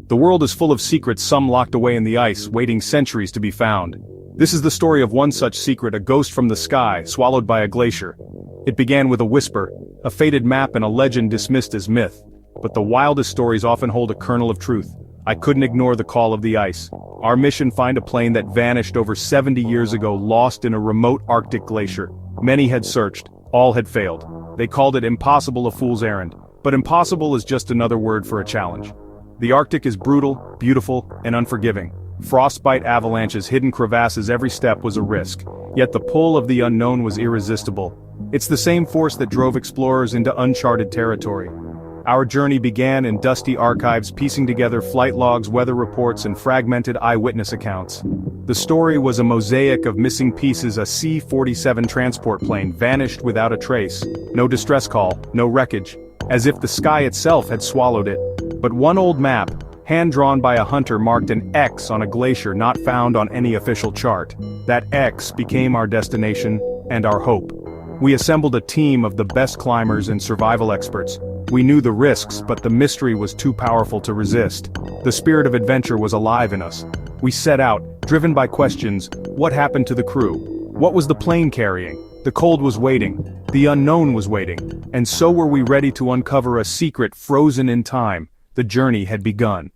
The world is full of secrets, some locked away in the ice, waiting centuries to be found. This is the story of one such secret, a ghost from the sky, swallowed by a glacier. It began with a whisper, a faded map and a legend dismissed as myth. But the wildest stories often hold a kernel of truth. I couldn't ignore the call of the ice. Our mission: find a plane that vanished over 70 years ago, lost in a remote Arctic glacier. Many had searched, all had failed. They called it impossible, a fool's errand. But impossible is just another word for a challenge. The Arctic is brutal, beautiful, and unforgiving. Frostbite avalanches, hidden crevasses, every step was a risk. Yet the pull of the unknown was irresistible. It's the same force that drove explorers into uncharted territory. Our journey began in dusty archives, piecing together flight logs, weather reports, and fragmented eyewitness accounts. The story was a mosaic of missing pieces. A C-47 transport plane vanished without a trace. No distress call, no wreckage, as if the sky itself had swallowed it. But one old map, hand-drawn by a hunter, marked an X on a glacier not found on any official chart. That X became our destination and our hope. We assembled a team of the best climbers and survival experts. We knew the risks, but the mystery was too powerful to resist. The spirit of adventure was alive in us. We set out, driven by questions. What happened to the crew? What was the plane carrying? The cold was waiting. The unknown was waiting. And so were we, ready to uncover a secret frozen in time. The journey had begun.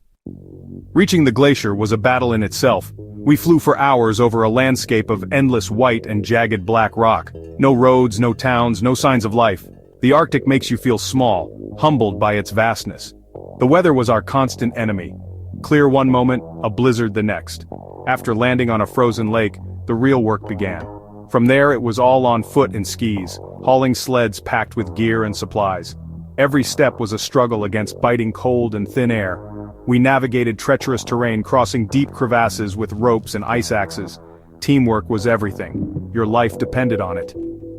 Reaching the glacier was a battle in itself. We flew for hours over a landscape of endless white and jagged black rock. No roads, no towns, no signs of life. The Arctic makes you feel small, humbled by its vastness. The weather was our constant enemy. Clear one moment, a blizzard the next. After landing on a frozen lake, the real work began. From there it was all on foot and skis, hauling sleds packed with gear and supplies. Every step was a struggle against biting cold and thin air. We navigated treacherous terrain, crossing deep crevasses with ropes and ice axes. Teamwork was everything. Your life depended on it.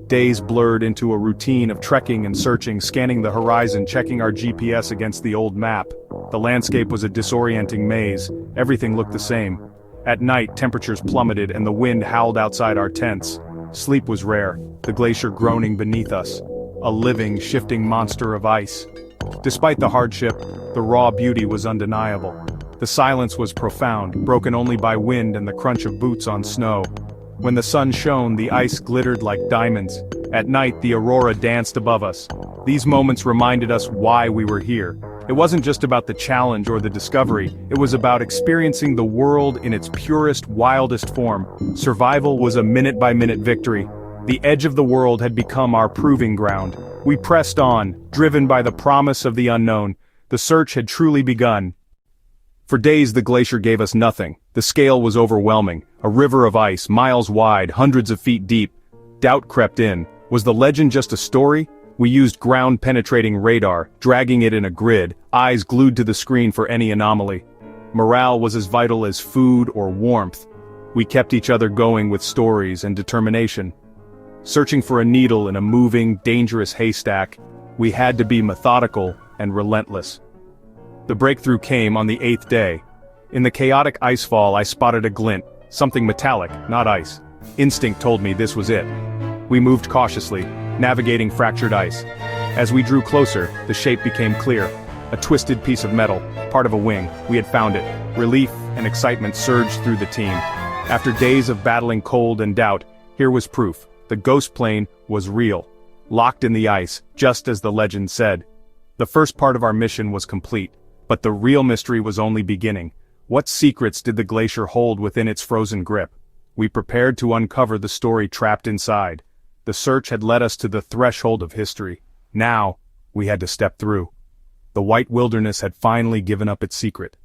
Days blurred into a routine of trekking and searching, scanning the horizon, checking our GPS against the old map. The landscape was a disorienting maze. Everything looked the same. At night, temperatures plummeted and the wind howled outside our tents. Sleep was rare, the glacier groaning beneath us. A living, shifting monster of ice. Despite the hardship, the raw beauty was undeniable. The silence was profound, broken only by wind and the crunch of boots on snow. When the sun shone, the ice glittered like diamonds. At night, the aurora danced above us. These moments reminded us why we were here. It wasn't just about the challenge or the discovery, it was about experiencing the world in its purest, wildest form. Survival was a minute-by-minute victory. The edge of the world had become our proving ground. We pressed on, driven by the promise of the unknown. The search had truly begun. For days the glacier gave us nothing. The scale was overwhelming. A river of ice, miles wide, hundreds of feet deep. Doubt crept in. Was the legend just a story? We used ground-penetrating radar, dragging it in a grid, eyes glued to the screen for any anomaly. Morale was as vital as food or warmth. We kept each other going with stories and determination. Searching for a needle in a moving, dangerous haystack, we had to be methodical and relentless. The breakthrough came on the 8th day. In the chaotic icefall, I spotted a glint, something metallic, not ice. Instinct told me this was it. We moved cautiously, navigating fractured ice. As we drew closer, the shape became clear. A twisted piece of metal, part of a wing. We had found it. Relief and excitement surged through the team. After days of battling cold and doubt, here was proof. The ghost plane was real, locked in the ice, just as the legend said. The first part of our mission was complete, but the real mystery was only beginning. What secrets did the glacier hold within its frozen grip? We prepared to uncover the story trapped inside. The search had led us to the threshold of history. Now, we had to step through. The white wilderness had finally given up its secret.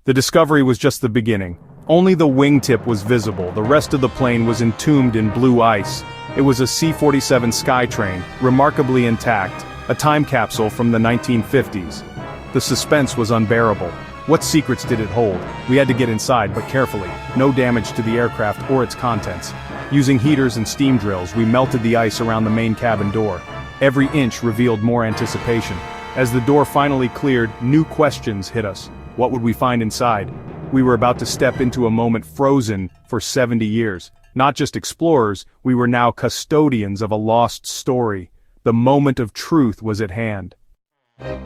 The discovery was just the beginning. Only the wingtip was visible, the rest of the plane was entombed in blue ice. It was a C-47 Skytrain, remarkably intact, a time capsule from the 1950s. The suspense was unbearable. What secrets did it hold? We had to get inside, but carefully. No damage to the aircraft or its contents. Using heaters and steam drills, we melted the ice around the main cabin door. Every inch revealed more anticipation. As the door finally cleared, new questions hit us. What would we find inside? We were about to step into a moment frozen for 70 years. Not just explorers, we were now custodians of a lost story. The moment of truth was at hand.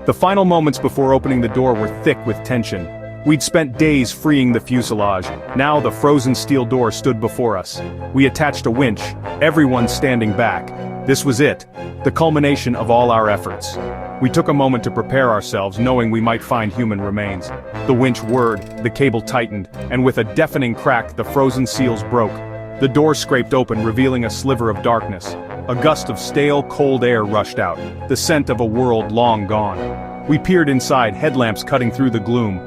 The final moments before opening the door were thick with tension. We'd spent days freeing the fuselage. Now the frozen steel door stood before us. We attached a winch, everyone standing back. This was it, the culmination of all our efforts. We took a moment to prepare ourselves, knowing we might find human remains. The winch whirred, the cable tightened, and with a deafening crack the frozen seals broke. The door scraped open, revealing a sliver of darkness. A gust of stale, cold air rushed out, the scent of a world long gone. We peered inside, headlamps cutting through the gloom.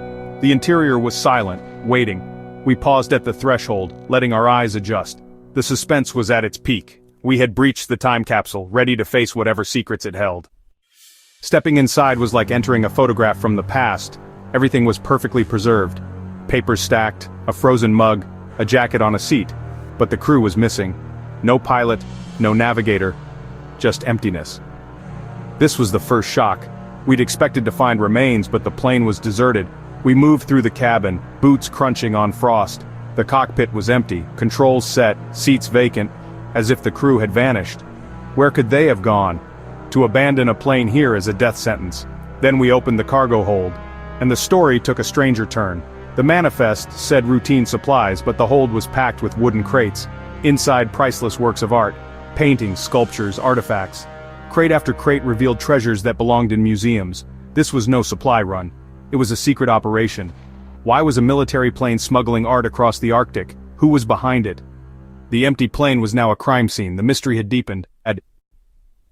The interior was silent, waiting. We paused at the threshold, letting our eyes adjust. The suspense was at its peak. We had breached the time capsule, ready to face whatever secrets it held. Stepping inside was like entering a photograph from the past. Everything was perfectly preserved. Papers stacked, a frozen mug, a jacket on a seat. But the crew was missing. No pilot, no navigator, just emptiness. This was the first shock. We'd expected to find remains, but the plane was deserted. We moved through the cabin, boots crunching on frost. The cockpit was empty, controls set, seats vacant, as if the crew had vanished. Where could they have gone? To abandon a plane here is a death sentence. Then we opened the cargo hold, and the story took a stranger turn. The manifest said routine supplies, but the hold was packed with wooden crates. Inside, priceless works of art, paintings, sculptures, artifacts. Crate after crate revealed treasures that belonged in museums. This was no supply run. It was a secret operation. Why was a military plane smuggling art across the Arctic? Who was behind it? The empty plane was now a crime scene. The mystery had deepened.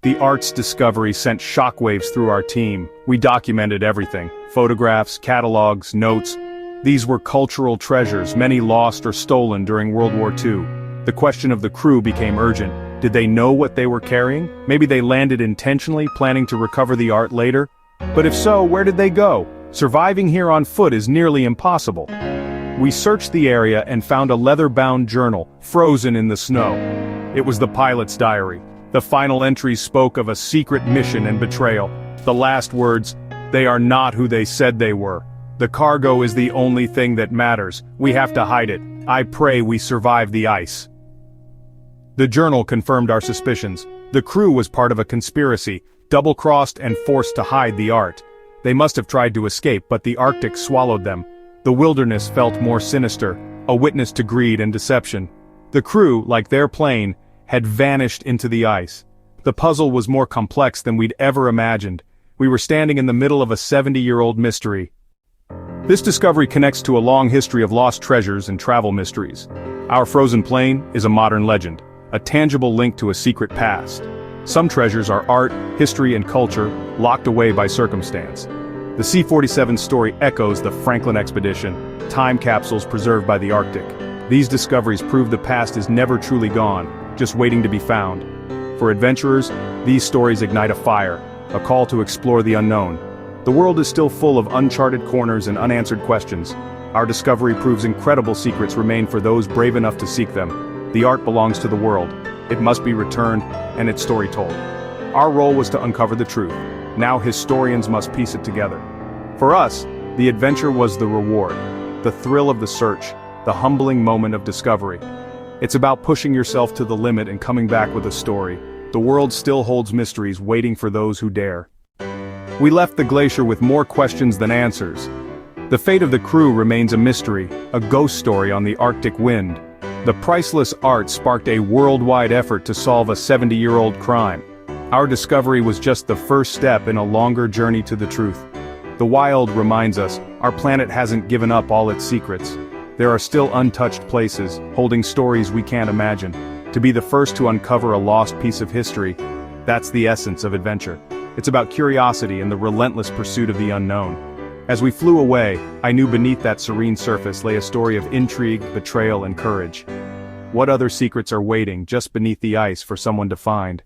The art's discovery sent shockwaves through our team. We documented everything. Photographs, catalogs, notes. These were cultural treasures, many lost or stolen during World War II. The question of the crew became urgent. Did they know what they were carrying? Maybe they landed intentionally, planning to recover the art later? But if so, where did they go? Surviving here on foot is nearly impossible. We searched the area and found a leather-bound journal, frozen in the snow. It was the pilot's diary. The final entries spoke of a secret mission and betrayal. The last words, "They are not who they said they were. The cargo is the only thing that matters. We have to hide it. I pray we survive the ice." The journal confirmed our suspicions. The crew was part of a conspiracy, double-crossed and forced to hide the art. They must have tried to escape, but the Arctic swallowed them. The wilderness felt more sinister, a witness to greed and deception. The crew, like their plane, had vanished into the ice. The puzzle was more complex than we'd ever imagined. We were standing in the middle of a 70-year-old mystery. This discovery connects to a long history of lost treasures and travel mysteries. Our frozen plane is a modern legend, a tangible link to a secret past. Some treasures are art, history, and culture, locked away by circumstance. The C-47 story echoes the Franklin expedition, time capsules preserved by the Arctic. These discoveries prove the past is never truly gone, just waiting to be found. For adventurers, these stories ignite a fire, a call to explore the unknown. The world is still full of uncharted corners and unanswered questions. Our discovery proves incredible secrets remain for those brave enough to seek them. The art belongs to the world. It must be returned, and its story told. Our role was to uncover the truth. Now historians must piece it together. For us, the adventure was the reward, the thrill of the search, the humbling moment of discovery. It's about pushing yourself to the limit and coming back with a story. The world still holds mysteries waiting for those who dare. We left the glacier with more questions than answers. The fate of the crew remains a mystery, a ghost story on the Arctic wind. The priceless art sparked a worldwide effort to solve a 70-year-old crime. Our discovery was just the first step in a longer journey to the truth. The wild reminds us, our planet hasn't given up all its secrets. There are still untouched places, holding stories we can't imagine. To be the first to uncover a lost piece of history, that's the essence of adventure. It's about curiosity and the relentless pursuit of the unknown. As we flew away, I knew beneath that serene surface lay a story of intrigue, betrayal, and courage. What other secrets are waiting just beneath the ice for someone to find?